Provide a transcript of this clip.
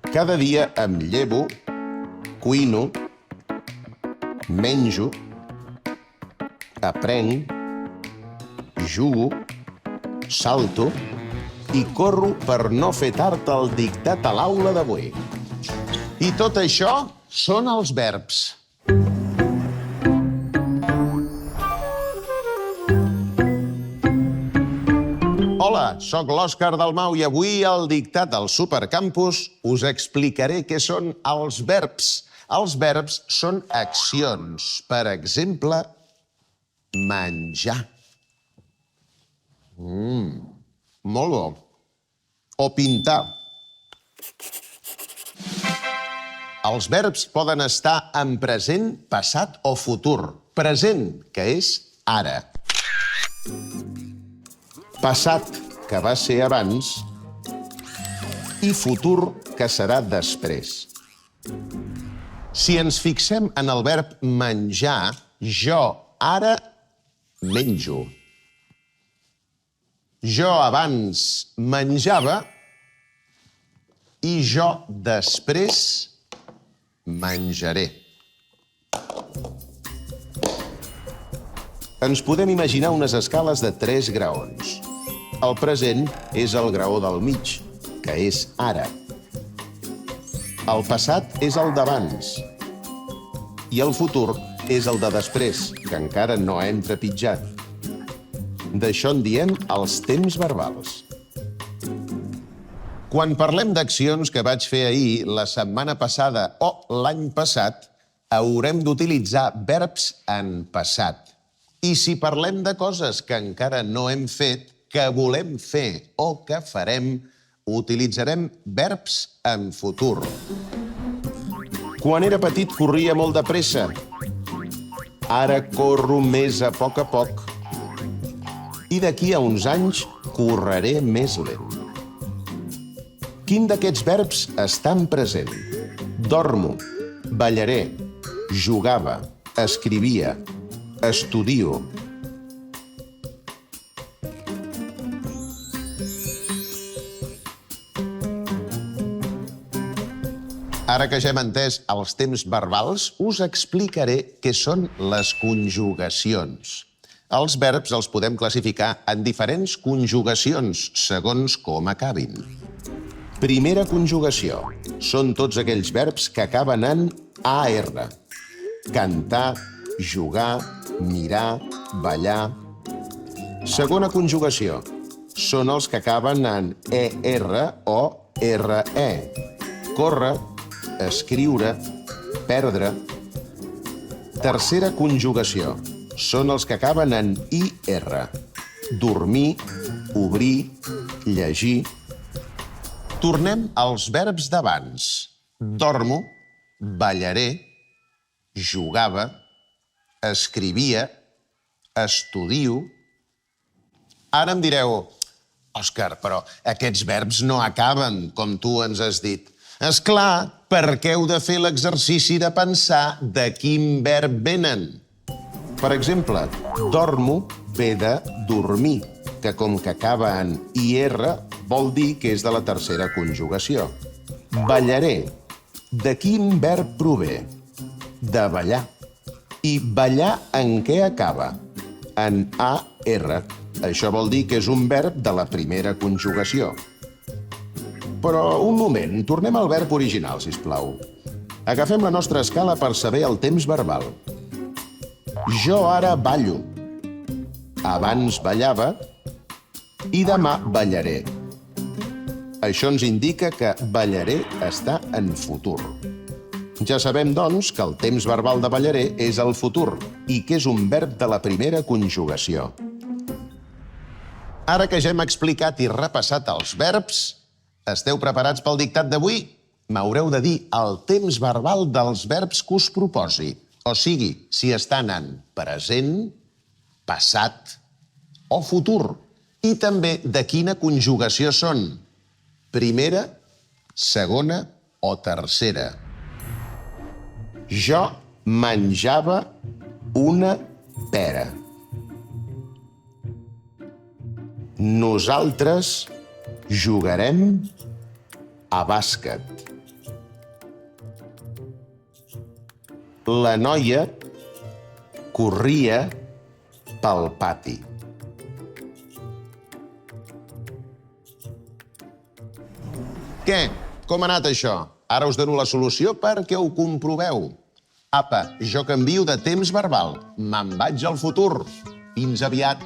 Cada dia em llevo, cuino, menjo, aprenc, jugo, salto i corro per no fer tard el dictat a l'aula d'avui. I tot això són els verbs. Hola, sóc l'Òscar Dalmau i avui al dictat al Supercampus us explicaré què són els verbs. Els verbs són accions. Per exemple, menjar. Molt bo. O pintar. Els verbs poden estar en present, passat o futur. Present, que és ara. Passat, que va ser abans, i futur, que serà després. Si ens fixem en el verb menjar, jo ara menjo. Jo abans menjava i jo després menjaré. Ens podem imaginar unes escales de 3 graons. El present és el graó del mig, que és ara. El passat és el d'abans. I el futur és el de després, que encara no hem trepitjat. D'això en diem els temps verbals. Quan parlem d'accions que vaig fer ahir, la setmana passada o l'any passat, haurem d'utilitzar verbs en passat. I si parlem de coses que encara no hem fet, que volem fer o que farem, utilitzarem verbs en futur. Quan era petit corria molt de pressa. Ara corro més a poc. I d'aquí a uns anys correré més lent. Quin d'aquests verbs està en present? Dormo, ballaré, jugava, escrivia, estudio. Ara que ja hem entès els temps verbals, us explicaré què són les conjugacions. Els verbs els podem classificar en diferents conjugacions, segons com acabin. Primera conjugació. Són tots aquells verbs que acaben en AR. Cantar, jugar, mirar, ballar. Segona conjugació. Són els que acaben en ER o RE. Córrer, escriure, perdre. Tercera conjugació. Són els que acaben en IR. Dormir, obrir, llegir. Tornem als verbs d'abans. Dormo, ballaré, jugava, escrivia, estudio. Ara em direu, Òscar, però aquests verbs no acaben, com tu ens has dit. És clar, perquè heu de fer l'exercici de pensar de quin verb venen. Per exemple, dormo ve de dormir, que com que acaba en IR vol dir que és de la tercera conjugació. Ballaré. De quin verb prové? De ballar. I ballar en què acaba? En AR. Això vol dir que és un verb de la primera conjugació. Però un moment, tornem al verb original, sisplau. Agafem la nostra escala per saber el temps verbal. Jo ara ballo. Abans ballava i demà ballaré. Això ens indica que ballaré està en futur. Ja sabem, doncs, que el temps verbal de ballaré és el futur i que és un verb de la primera conjugació. Ara que ja hem explicat i repassat els verbs, esteu preparats pel dictat d'avui? M'haureu de dir el temps verbal dels verbs que us proposi. O sigui, si estan en present, passat o futur. I també de quina conjugació són. Primera, segona o tercera. Jo menjava una pera. Nosaltres jugarem a bàsquet. La noia corria pel pati. Què? Com ha anat això? Ara us dono la solució perquè ho comproveu. Apa, jo canvio de temps verbal. Me'n vaig al futur. Fins aviat.